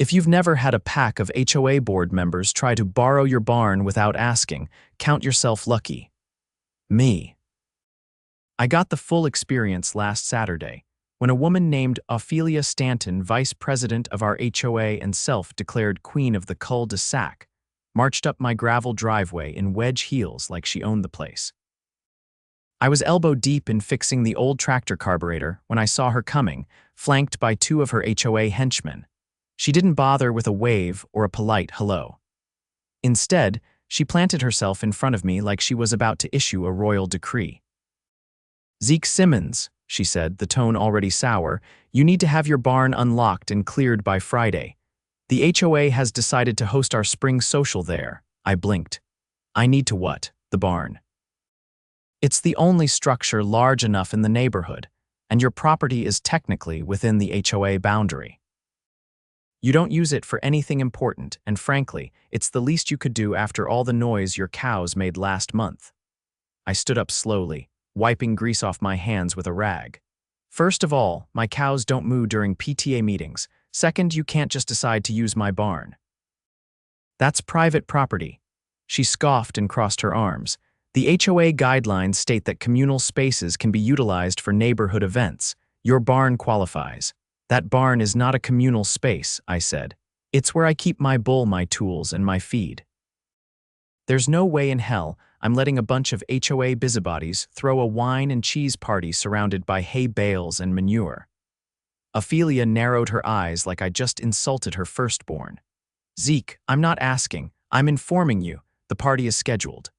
If you've never had a pack of HOA board members try to borrow your barn without asking, count yourself lucky. Me. I got the full experience last Saturday, when a woman named Ophelia Stanton, vice president of our HOA and self-declared queen of the cul-de-sac, marched up my gravel driveway in wedge heels like she owned the place. I was elbow-deep in fixing the old tractor carburetor when I saw her coming, flanked by two of her HOA henchmen. She didn't bother with a wave or a polite hello. Instead, she planted herself in front of me like she was about to issue a royal decree. "Zeke Simmons," she said, the tone already sour, "you need to have your barn unlocked and cleared by Friday. The HOA has decided to host our spring social there." I blinked. "I need to what? The barn?" "It's the only structure large enough in the neighborhood, and your property is technically within the HOA boundary. You don't use it for anything important, and frankly, it's the least you could do after all the noise your cows made last month." I stood up slowly, wiping grease off my hands with a rag. "First of all, my cows don't moo during PTA meetings. Second, you can't just decide to use my barn. That's private property." She scoffed and crossed her arms. "The HOA guidelines state that communal spaces can be utilized for neighborhood events. Your barn qualifies." "That barn is not a communal space," I said. "It's where I keep my bull, my tools, and my feed. There's no way in hell I'm letting a bunch of HOA busybodies throw a wine and cheese party surrounded by hay bales and manure." Ophelia narrowed her eyes like I just insulted her firstborn. "Zeke, I'm not asking. I'm informing you. The party is scheduled.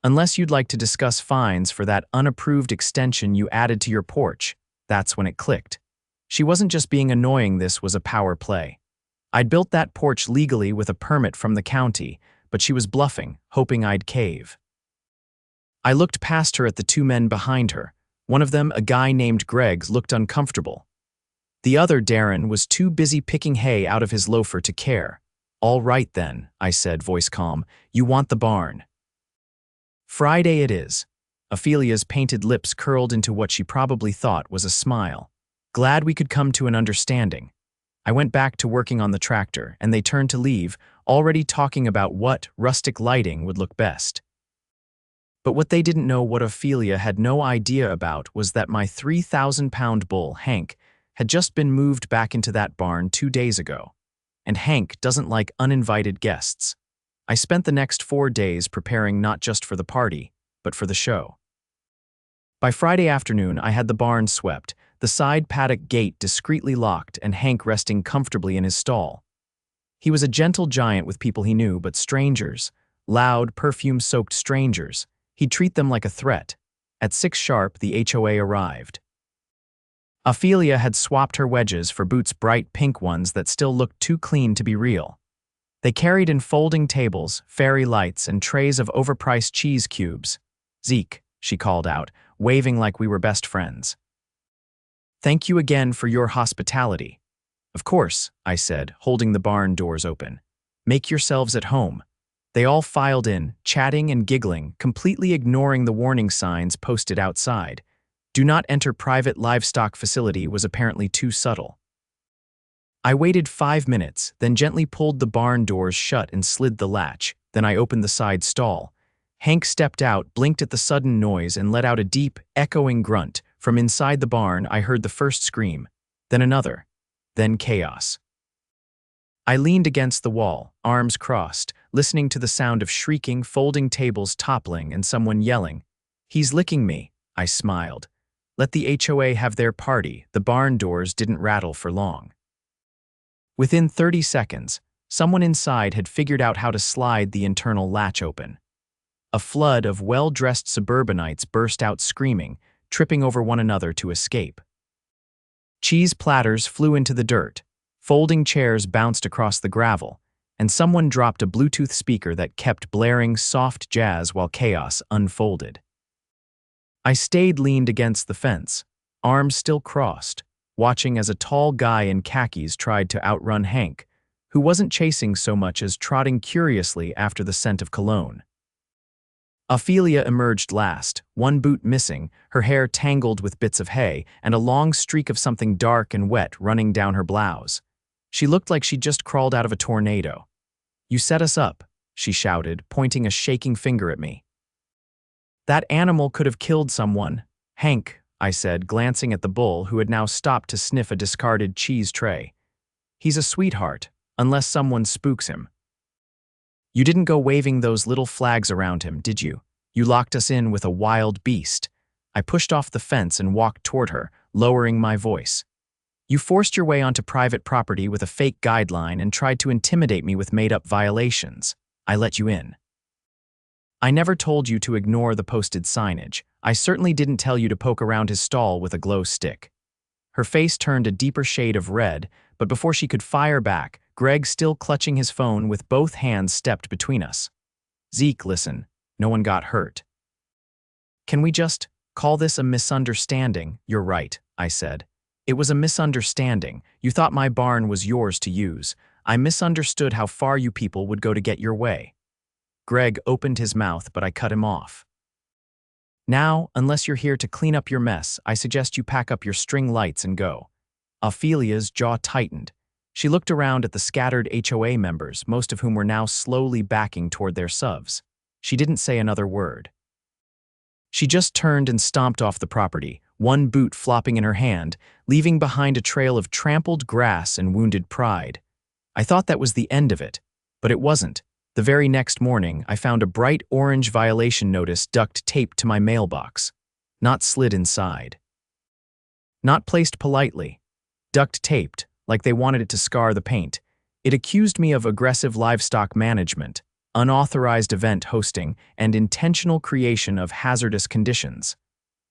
Unless you'd like to discuss fines for that unapproved extension you added to your porch." That's when it clicked. She wasn't just being annoying, this was a power play. I'd built that porch legally with a permit from the county, but she was bluffing, hoping I'd cave. I looked past her at the two men behind her. One of them, a guy named Greg, looked uncomfortable. The other, Darren, was too busy picking hay out of his loafer to care. "All right then," I said, voice calm. "You want the barn. Friday it is." Ophelia's painted lips curled into what she probably thought was a smile. "Glad we could come to an understanding." I went back to working on the tractor, and they turned to leave, already talking about what rustic lighting would look best. But what they didn't know, what Ophelia had no idea about, was that my 3,000-pound bull, Hank, had just been moved back into that barn 2 days ago. And Hank doesn't like uninvited guests. I spent the next 4 days preparing not just for the party, but for the show. By Friday afternoon, I had the barn swept, the side paddock gate discreetly locked, and Hank resting comfortably in his stall. He was a gentle giant with people he knew, but strangers, loud, perfume-soaked strangers, he'd treat them like a threat. At 6 sharp, the HOA arrived. Ophelia had swapped her wedges for Boots' bright pink ones that still looked too clean to be real. They carried in folding tables, fairy lights, and trays of overpriced cheese cubes. "Zeke," she called out, waving like we were best friends. "Thank you again for your hospitality." "Of course," I said, holding the barn doors open. "Make yourselves at home." They all filed in, chatting and giggling, completely ignoring the warning signs posted outside. "Do not enter private livestock facility" was apparently too subtle. I waited 5 minutes, then gently pulled the barn doors shut and slid the latch. Then I opened the side stall. Hank stepped out, blinked at the sudden noise, and let out a deep, echoing grunt. From inside the barn, I heard the first scream, then another, then chaos. I leaned against the wall, arms crossed, listening to the sound of shrieking, folding tables toppling, and someone yelling, "He's licking me." I smiled. Let the HOA have their party. The barn doors didn't rattle for long. Within 30 seconds, someone inside had figured out how to slide the internal latch open. A flood of well-dressed suburbanites burst out screaming, tripping over one another to escape. Cheese platters flew into the dirt, folding chairs bounced across the gravel, and someone dropped a Bluetooth speaker that kept blaring soft jazz while chaos unfolded. I stayed leaned against the fence, arms still crossed, watching as a tall guy in khakis tried to outrun Hank, who wasn't chasing so much as trotting curiously after the scent of cologne. Ophelia emerged last, one boot missing, her hair tangled with bits of hay, and a long streak of something dark and wet running down her blouse. She looked like she'd just crawled out of a tornado. "You set us up," she shouted, pointing a shaking finger at me. "That animal could have killed someone." "Hank," I said, glancing at the bull who had now stopped to sniff a discarded cheese tray. "He's a sweetheart, unless someone spooks him." "You didn't go waving those little flags around him, did you? You locked us in with a wild beast." I pushed off the fence and walked toward her, lowering my voice. "You forced your way onto private property with a fake guideline and tried to intimidate me with made-up violations. I let you in. I never told you to ignore the posted signage. I certainly didn't tell you to poke around his stall with a glow stick." Her face turned a deeper shade of red, but before she could fire back, Greg, still clutching his phone with both hands, stepped between us. "Zeke, listen. No one got hurt. Can we just call this a misunderstanding?" "You're right," I said. "It was a misunderstanding. You thought my barn was yours to use. I misunderstood how far you people would go to get your way." Greg opened his mouth, but I cut him off. "Now, unless you're here to clean up your mess, I suggest you pack up your string lights and go." Ophelia's jaw tightened. She looked around at the scattered HOA members, most of whom were now slowly backing toward their subs. She didn't say another word. She just turned and stomped off the property, one boot flopping in her hand, leaving behind a trail of trampled grass and wounded pride. I thought that was the end of it, but it wasn't. The very next morning, I found a bright orange violation notice duct taped to my mailbox. Not slid inside. Not placed politely. Duct taped, like they wanted it to scar the paint. It accused me of aggressive livestock management, unauthorized event hosting, and intentional creation of hazardous conditions.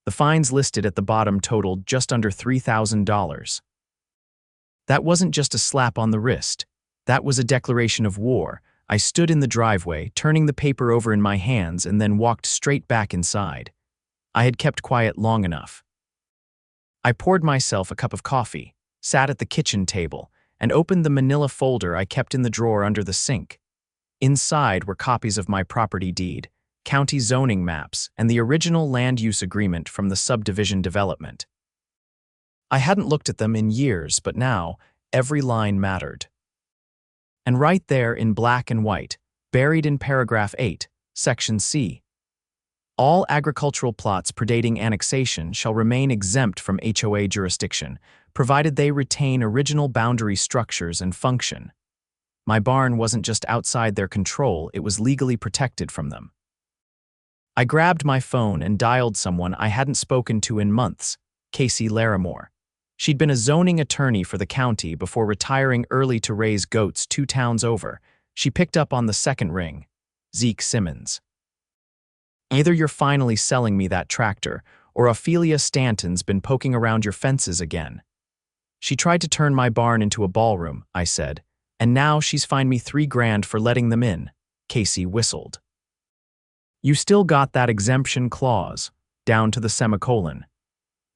The fines listed at the bottom totaled just under $3,000. That wasn't just a slap on the wrist. That was a declaration of war. I stood in the driveway, turning the paper over in my hands, and then walked straight back inside. I had kept quiet long enough. I poured myself a cup of coffee, sat at the kitchen table, and opened the manila folder I kept in the drawer under the sink. Inside were copies of my property deed, county zoning maps, and the original land use agreement from the subdivision development. I hadn't looked at them in years, but now every line mattered. And right there in black and white, buried in paragraph 8, section C, all agricultural plots predating annexation shall remain exempt from HOA jurisdiction, provided they retain original boundary structures and function. My barn wasn't just outside their control, it was legally protected from them. I grabbed my phone and dialed someone I hadn't spoken to in months, Casey Larimore. She'd been a zoning attorney for the county before retiring early to raise goats 2 towns over. She picked up on the second ring. "Zeke Simmons. Either you're finally selling me that tractor, or Ophelia Stanton's been poking around your fences again." "She tried to turn my barn into a ballroom," I said, "and now she's fined me $3,000 for letting them in." Casey whistled. "You still got that exemption clause, down to the semicolon.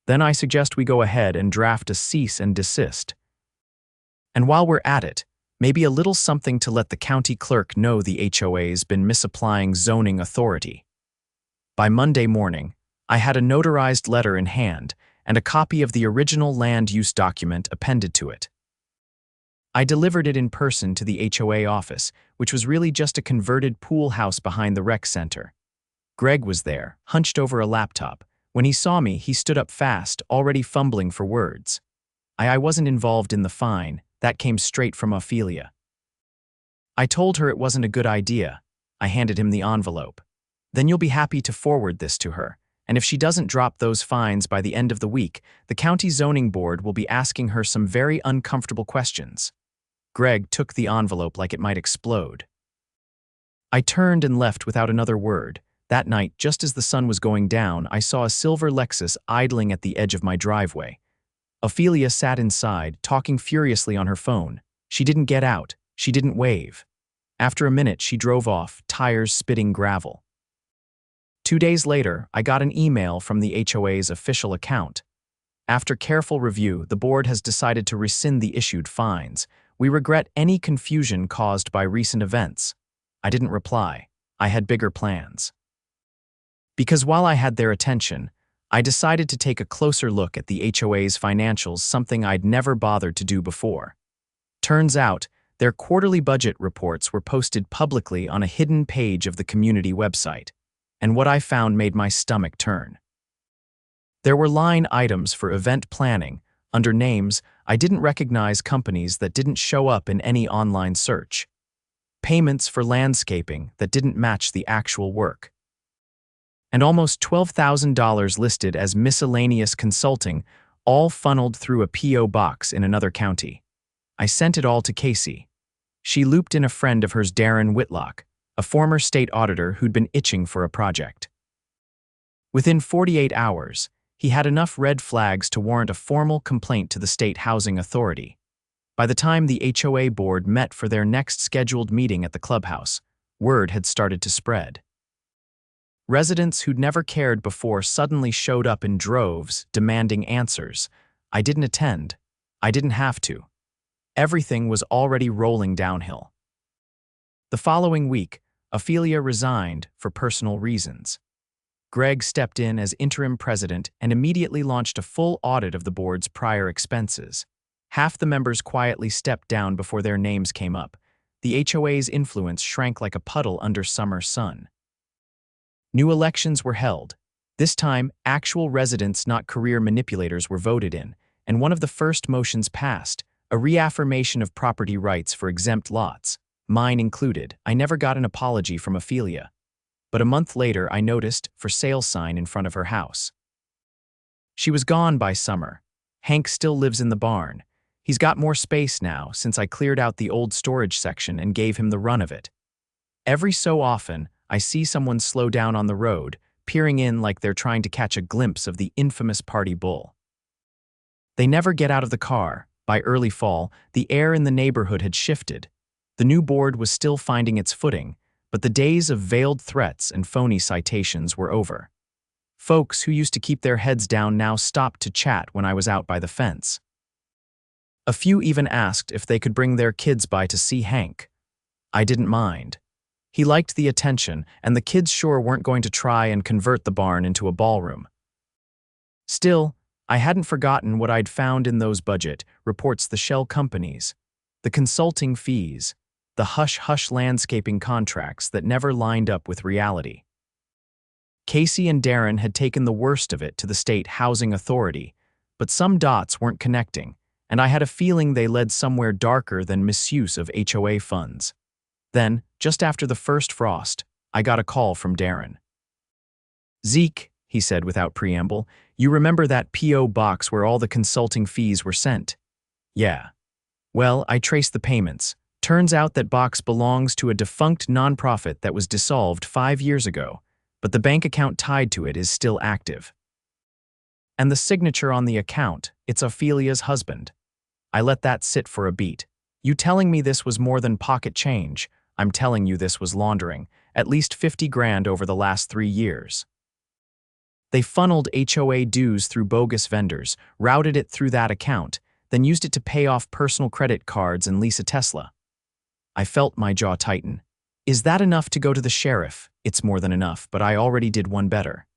Then I suggest we go ahead and draft a cease and desist. And while we're at it, maybe a little something to let the county clerk know the HOA's been misapplying zoning authority." By Monday morning, I had a notarized letter in hand and a copy of the original land use document appended to it. I delivered it in person to the HOA office, which was really just a converted pool house behind the rec center. Greg was there, hunched over a laptop. When he saw me, he stood up fast, already fumbling for words. I wasn't involved in the fine. That came straight from Ophelia. I told her it wasn't a good idea. I handed him the envelope. "Then you'll be happy to forward this to her, and if she doesn't drop those fines by the end of the week, the county zoning board will be asking her some very uncomfortable questions." Greg took the envelope like it might explode. I turned and left without another word. That night, just as the sun was going down, I saw a silver Lexus idling at the edge of my driveway. Ophelia sat inside, talking furiously on her phone. She didn't get out. She didn't wave. After a minute, she drove off, tires spitting gravel. 2 days later, I got an email from the HOA's official account. "After careful review, the board has decided to rescind the issued fines. We regret any confusion caused by recent events." I didn't reply. I had bigger plans. Because while I had their attention, I decided to take a closer look at the HOA's financials, something I'd never bothered to do before. Turns out, their quarterly budget reports were posted publicly on a hidden page of the community website, and what I found made my stomach turn. There were line items for event planning, under names I didn't recognize, companies that didn't show up in any online search, payments for landscaping that didn't match the actual work, and almost $12,000 listed as miscellaneous consulting, all funneled through a P.O. box in another county. I sent it all to Casey. She looped in a friend of hers, Darren Whitlock, a former state auditor who'd been itching for a project. Within 48 hours, he had enough red flags to warrant a formal complaint to the State Housing Authority. By the time the HOA board met for their next scheduled meeting at the clubhouse, word had started to spread. Residents who'd never cared before suddenly showed up in droves, demanding answers. I didn't attend. I didn't have to. Everything was already rolling downhill. The following week, Ophelia resigned for personal reasons. Greg stepped in as interim president and immediately launched a full audit of the board's prior expenses. Half the members quietly stepped down before their names came up. The HOA's influence shrank like a puddle under summer sun. New elections were held. This time, actual residents, not career manipulators, were voted in, and one of the first motions passed, a reaffirmation of property rights for exempt lots, mine included. I never got an apology from Ophelia, but a month later I noticed for sale sign in front of her house. She was gone by summer. Hank still lives in the barn. He's got more space now since I cleared out the old storage section and gave him the run of it. Every so often, I see someone slow down on the road, peering in like they're trying to catch a glimpse of the infamous party bull. They never get out of the car. By early fall, the air in the neighborhood had shifted. The new board was still finding its footing, but the days of veiled threats and phony citations were over. Folks who used to keep their heads down now stopped to chat when I was out by the fence. A few even asked if they could bring their kids by to see Hank. I didn't mind. He liked the attention, and the kids sure weren't going to try and convert the barn into a ballroom. Still, I hadn't forgotten what I'd found in those budget reports: the shell companies, the consulting fees, the hush-hush landscaping contracts that never lined up with reality. Casey and Darren had taken the worst of it to the State Housing Authority, but some dots weren't connecting, and I had a feeling they led somewhere darker than misuse of HOA funds. Then, just after the first frost, I got a call from Darren. "Zeke," he said without preamble, "you remember that P.O. box where all the consulting fees were sent?" "Yeah." "Well, I traced the payments. Turns out that box belongs to a defunct nonprofit that was dissolved 5 years ago, but the bank account tied to it is still active. And the signature on the account, it's Ophelia's husband." I let that sit for a beat. "You telling me this was more than pocket change? I'm telling you this was laundering, at least 50 grand over the last 3 years. They funneled HOA dues through bogus vendors, routed it through that account, then used it to pay off personal credit cards and lease a Tesla." I felt my jaw tighten. "Is that enough to go to the sheriff?" "It's more than enough, but I already did one better.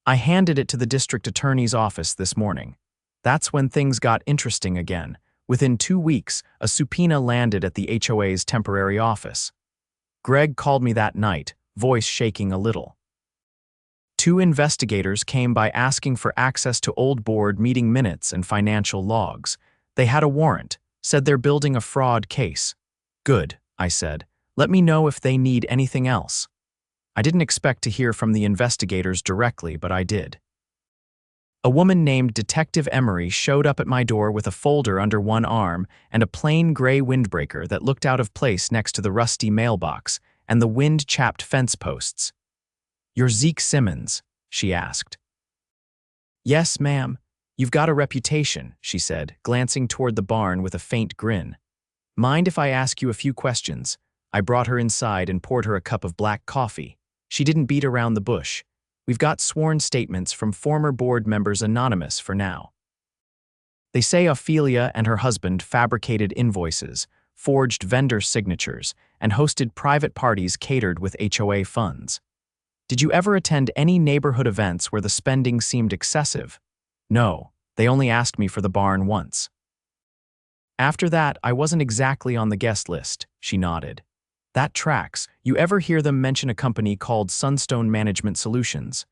I handed it to the district attorney's office this morning. That's when things got interesting again. Within 2 weeks, a subpoena landed at the HOA's temporary office. Greg called me that night, voice shaking a little. 2 investigators came by asking for access to old board meeting minutes and financial logs. They had a warrant, said they're building a fraud case. "Good," I said. "Let me know if they need anything else." I didn't expect to hear from the investigators directly, but I did. A woman named Detective Emery showed up at my door with a folder under one arm and a plain gray windbreaker that looked out of place next to the rusty mailbox and the wind-chapped fence posts. "You're Zeke Simmons?" she asked. "Yes, ma'am. You've got a reputation," she said, glancing toward the barn with a faint grin. "Mind if I ask you a few questions?" I brought her inside and poured her a cup of black coffee. She didn't beat around the bush. "We've got sworn statements from former board members, anonymous for now. They say Ophelia and her husband fabricated invoices, forged vendor signatures, and hosted private parties catered with HOA funds. Did you ever attend any neighborhood events where the spending seemed excessive?" "No, they only asked me for the barn once." After that, I wasn't exactly on the guest list, she nodded. That tracks. You ever hear them mention a company called Sunstone Management Solutions?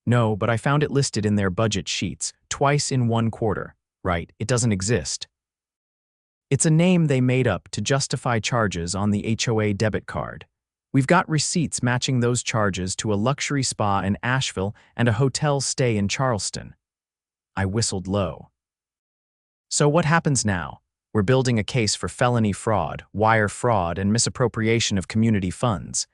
No, but I found it listed in their budget sheets, twice in one quarter. Right, it doesn't exist. It's a name they made up to justify charges on the HOA debit card. We've got receipts matching those charges to a luxury spa in Asheville and a hotel stay in Charleston. I whistled low. So what happens now? We're building a case for felony fraud, wire fraud, and misappropriation of community funds.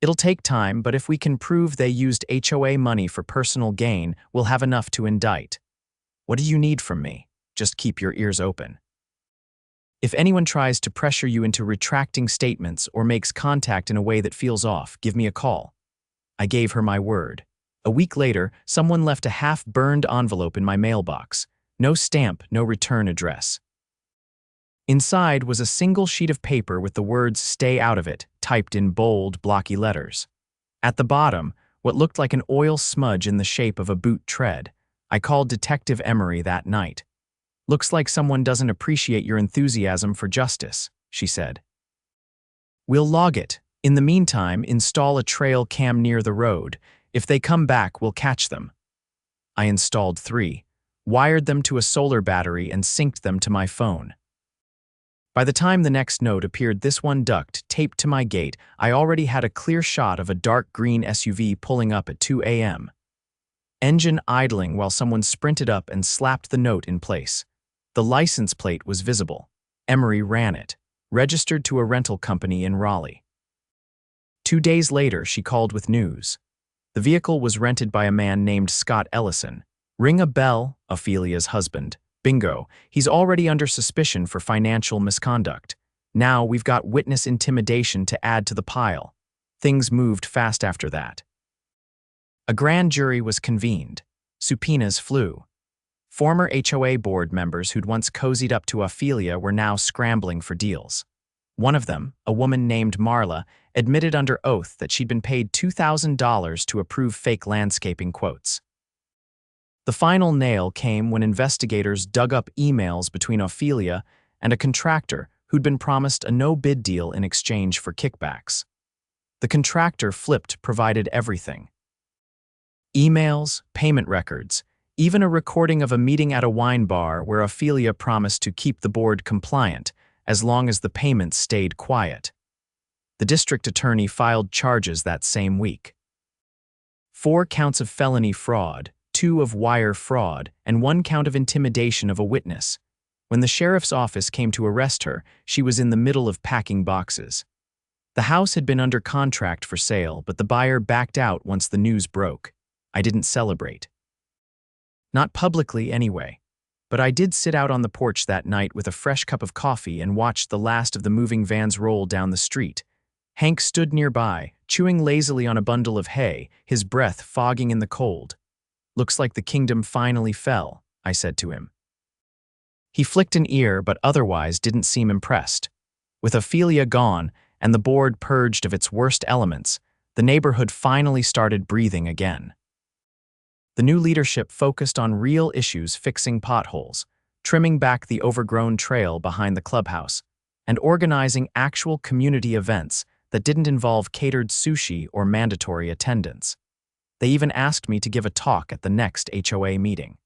It'll take time, but if we can prove they used HOA money for personal gain, we'll have enough to indict. What do you need from me? Just keep your ears open. If anyone tries to pressure you into retracting statements or makes contact in a way that feels off, give me a call. I gave her my word. A week later, someone left a half-burned envelope in my mailbox. No stamp, no return address. Inside was a single sheet of paper with the words "Stay out of it" typed in bold, blocky letters. At the bottom, what looked like an oil smudge in the shape of a boot tread. I called Detective Emery that night. "Looks like someone doesn't appreciate your enthusiasm for justice," she said. "We'll log it. In the meantime, install a trail cam near the road. If they come back, we'll catch them." I installed 3, wired them to a solar battery, and synced them to my phone. By the time the next note appeared, this one ducked, taped to my gate, I already had a clear shot of a dark green SUV pulling up at 2 a.m. Engine idling while someone sprinted up and slapped the note in place. The license plate was visible. Emery ran it, registered to a rental company in Raleigh. 2 days later, she called with news. The vehicle was rented by a man named Scott Ellison. Ring a bell, Ophelia's husband. Bingo, he's already under suspicion for financial misconduct. Now we've got witness intimidation to add to the pile. Things moved fast after that. A grand jury was convened. Subpoenas flew. Former HOA board members who'd once cozied up to Ophelia were now scrambling for deals. One of them, a woman named Marla, admitted under oath that she'd been paid $2,000 to approve fake landscaping quotes. The final nail came when investigators dug up emails between Ophelia and a contractor who'd been promised a no-bid deal in exchange for kickbacks. The contractor provided everything. Emails, payment records, even a recording of a meeting at a wine bar where Ophelia promised to keep the board compliant as long as the payments stayed quiet. The district attorney filed charges that same week. 4 counts of felony fraud, 2 of wire fraud, and 1 count of intimidation of a witness. When the sheriff's office came to arrest her, she was in the middle of packing boxes. The house had been under contract for sale, but the buyer backed out once the news broke. I didn't celebrate. Not publicly, anyway. But I did sit out on the porch that night with a fresh cup of coffee and watched the last of the moving vans roll down the street. Hank stood nearby, chewing lazily on a bundle of hay, his breath fogging in the cold. "Looks like the kingdom finally fell," I said to him. He flicked an ear but otherwise didn't seem impressed. With Ophelia gone and the board purged of its worst elements, the neighborhood finally started breathing again. The new leadership focused on real issues, fixing potholes, trimming back the overgrown trail behind the clubhouse, and organizing actual community events that didn't involve catered sushi or mandatory attendance. They even asked me to give a talk at the next HOA meeting.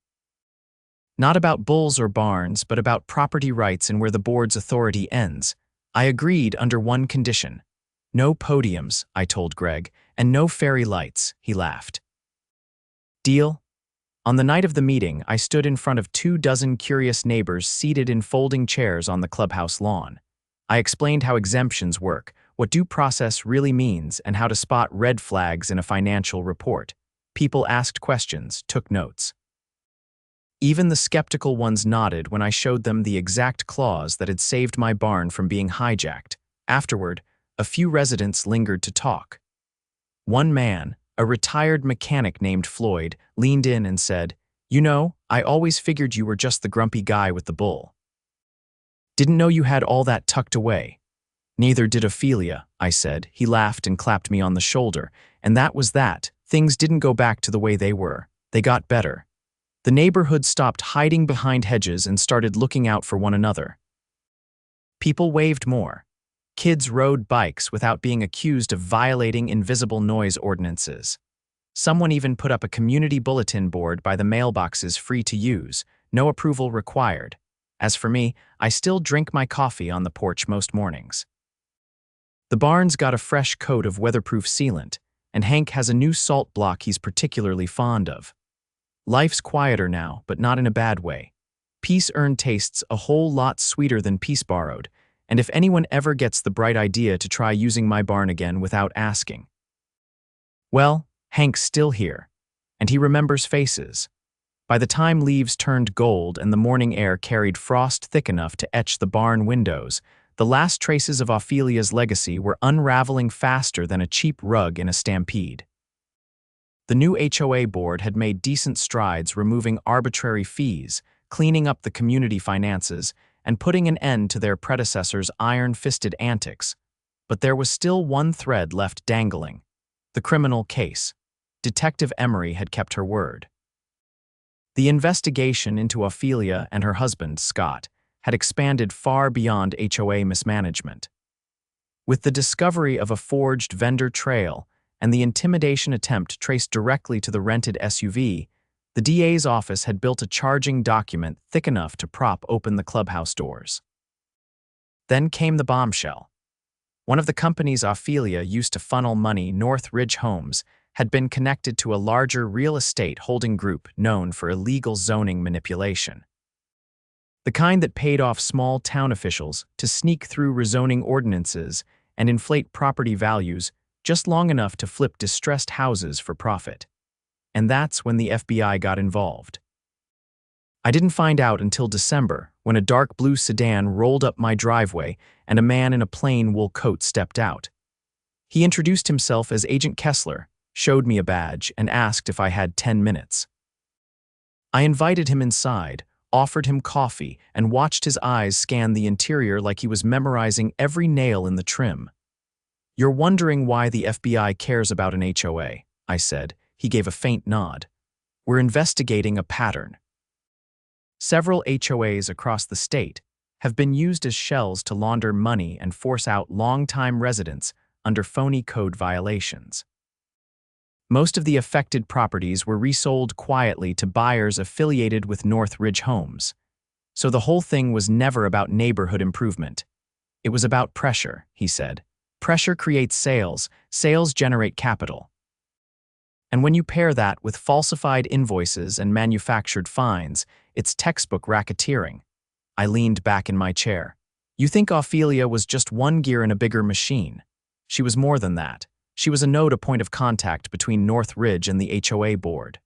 Not about bulls or barns, but about property rights and where the board's authority ends. I agreed under one condition. "No podiums," I told Greg, "and no fairy lights," he laughed. Deal? On the night of the meeting, I stood in front of 24 curious neighbors seated in folding chairs on the clubhouse lawn. I explained how exemptions work, what due process really means, and how to spot red flags in a financial report. People asked questions, took notes. Even the skeptical ones nodded when I showed them the exact clause that had saved my barn from being hijacked. Afterward, a few residents lingered to talk. One man, a retired mechanic named Floyd, leaned in and said, "You know, I always figured you were just the grumpy guy with the bull. Didn't know you had all that tucked away." "Neither did Ophelia," I said. He laughed and clapped me on the shoulder. And that was that. Things didn't go back to the way they were. They got better. The neighborhood stopped hiding behind hedges and started looking out for one another. People waved more. Kids rode bikes without being accused of violating invisible noise ordinances. Someone even put up a community bulletin board by the mailboxes free to use, no approval required. As for me, I still drink my coffee on the porch most mornings. The barn's got a fresh coat of weatherproof sealant, and Hank has a new salt block he's particularly fond of. Life's quieter now, but not in a bad way. Peace earned tastes a whole lot sweeter than peace borrowed, and if anyone ever gets the bright idea to try using my barn again without asking. Well, Hank's still here, and he remembers faces. By the time leaves turned gold and the morning air carried frost thick enough to etch the barn windows, the last traces of Ophelia's legacy were unraveling faster than a cheap rug in a stampede. The new HOA board had made decent strides removing arbitrary fees, cleaning up the community finances, and putting an end to their predecessors' iron-fisted antics. But there was still one thread left dangling: the criminal case. Detective Emery had kept her word. The investigation into Ophelia and her husband, Scott, had expanded far beyond HOA mismanagement. With the discovery of a forged vendor trail and the intimidation attempt traced directly to the rented SUV, the DA's office had built a charging document thick enough to prop open the clubhouse doors. Then came the bombshell. One of the companies Ophelia used to funnel money North Ridge Homes had been connected to a larger real estate holding group known for illegal zoning manipulation. The kind that paid off small town officials to sneak through rezoning ordinances and inflate property values just long enough to flip distressed houses for profit. And that's when the FBI got involved. I didn't find out until December, when a dark blue sedan rolled up my driveway and a man in a plain wool coat stepped out. He introduced himself as Agent Kessler, showed me a badge, and asked if I had 10 minutes. I invited him inside, offered him coffee, and watched his eyes scan the interior like he was memorizing every nail in the trim. "You're wondering why the FBI cares about an HOA," I said. He gave a faint nod. "We're investigating a pattern. Several HOAs across the state have been used as shells to launder money and force out long-time residents under phony code violations. Most of the affected properties were resold quietly to buyers affiliated with North Ridge Homes. So the whole thing was never about neighborhood improvement. It was about pressure," he said. "Pressure creates sales, sales generate capital. And when you pair that with falsified invoices and manufactured fines, it's textbook racketeering." I leaned back in my chair. "You think Ophelia was just one gear in a bigger machine? She was more than that. She was a node, a point of contact between North Ridge and the HOA board.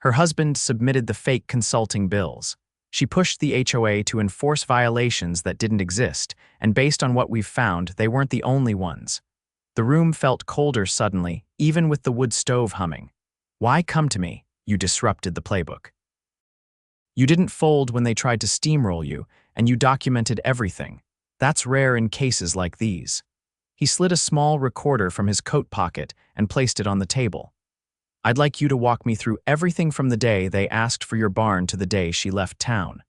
Her husband submitted the fake consulting bills. She pushed the HOA to enforce violations that didn't exist, and based on what we've found, they weren't the only ones." The room felt colder suddenly, even with the wood stove humming. "Why come to me? You disrupted the playbook. You didn't fold when they tried to steamroll you, and you documented everything. That's rare in cases like these." He slid a small recorder from his coat pocket and placed it on the table. "I'd like you to walk me through everything from the day they asked for your barn to the day she left town.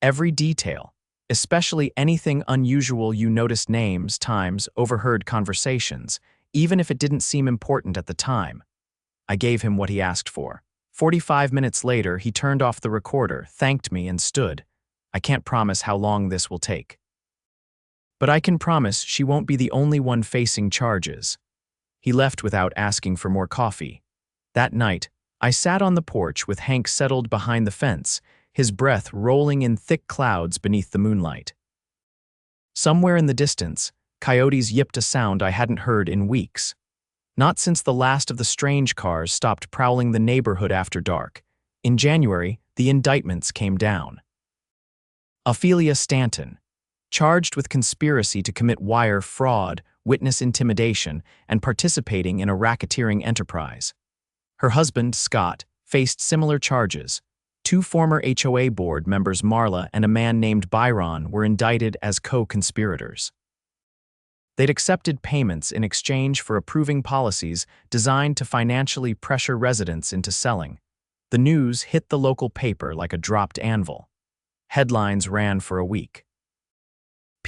Every detail, especially anything unusual you noticed: names, times, overheard conversations, even if it didn't seem important at the time." I gave him what he asked for. 45 minutes later, he turned off the recorder, thanked me, and stood. "I can't promise how long this will take. But I can promise she won't be the only one facing charges." He left without asking for more coffee. That night, I sat on the porch with Hank settled behind the fence, his breath rolling in thick clouds beneath the moonlight. Somewhere in the distance, coyotes yipped a sound I hadn't heard in weeks. Not since the last of the strange cars stopped prowling the neighborhood after dark. In January, the indictments came down. Ophelia Stanton, charged with conspiracy to commit wire fraud, witness intimidation, and participating in a racketeering enterprise. Her husband, Scott, faced similar charges. 2 former HOA board members, Marla and a man named Byron, were indicted as co-conspirators. They'd accepted payments in exchange for approving policies designed to financially pressure residents into selling. The news hit the local paper like a dropped anvil. Headlines ran for a week.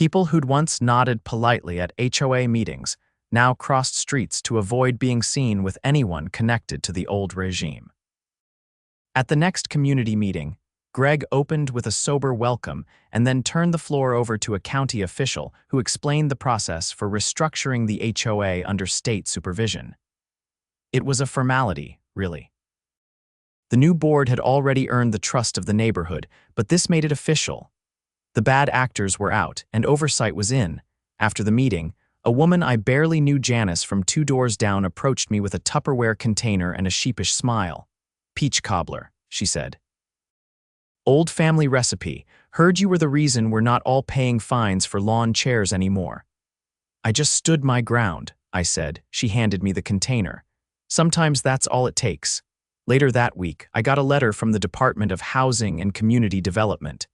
People who'd once nodded politely at HOA meetings now crossed streets to avoid being seen with anyone connected to the old regime. At the next community meeting, Greg opened with a sober welcome and then turned the floor over to a county official who explained the process for restructuring the HOA under state supervision. It was a formality, really. The new board had already earned the trust of the neighborhood, but this made it official. The bad actors were out, and oversight was in. After the meeting, a woman I barely knew, Janice, from 2 doors down, approached me with a Tupperware container and a sheepish smile. "Peach cobbler," she said. "Old family recipe. Heard you were the reason we're not all paying fines for lawn chairs anymore." "I just stood my ground," I said. She handed me the container. "Sometimes that's all it takes." Later that week, I got a letter from the Department of Housing and Community Development.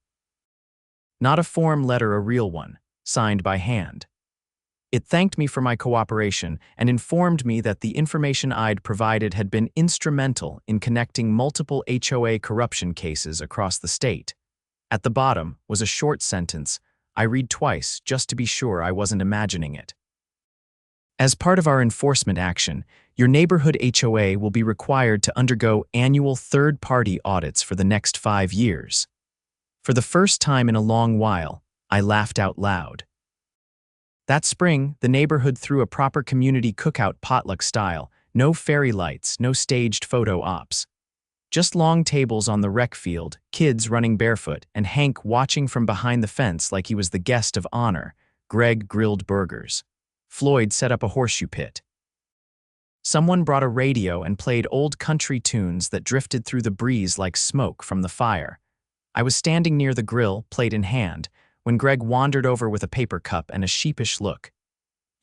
Not a form letter, a real one, signed by hand. It thanked me for my cooperation and informed me that the information I'd provided had been instrumental in connecting multiple HOA corruption cases across the state. At the bottom was a short sentence I read twice just to be sure I wasn't imagining it. "As part of our enforcement action, your neighborhood HOA will be required to undergo annual third-party audits for the next 5 years." For the first time in a long while, I laughed out loud. That spring, the neighborhood threw a proper community cookout, potluck style. No fairy lights, no staged photo ops. Just long tables on the rec field, kids running barefoot, and Hank watching from behind the fence like he was the guest of honor. Greg grilled burgers. Floyd set up a horseshoe pit. Someone brought a radio and played old country tunes that drifted through the breeze like smoke from the fire. I was standing near the grill, plate in hand, when Greg wandered over with a paper cup and a sheepish look.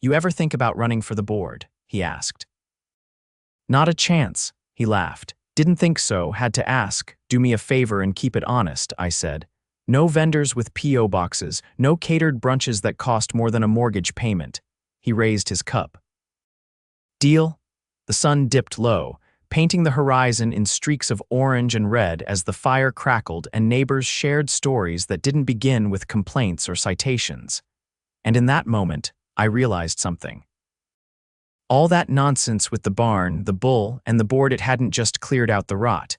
"You ever think about running for the board?" he asked. "Not a chance," he laughed. "Didn't think so, had to ask. Do me a favor and keep it honest," I said. "No vendors with P.O. boxes, no catered brunches that cost more than a mortgage payment." He raised his cup. "Deal?" The sun dipped low, painting the horizon in streaks of orange and red as the fire crackled and neighbors shared stories that didn't begin with complaints or citations. And in that moment, I realized something. All that nonsense with the barn, the bull, and the board, it hadn't just cleared out the rot.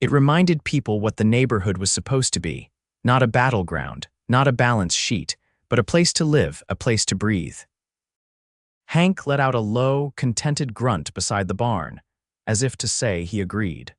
It reminded people what the neighborhood was supposed to be. Not a battleground, not a balance sheet, but a place to live, a place to breathe. Hank let out a low, contented grunt beside the barn, as if to say he agreed.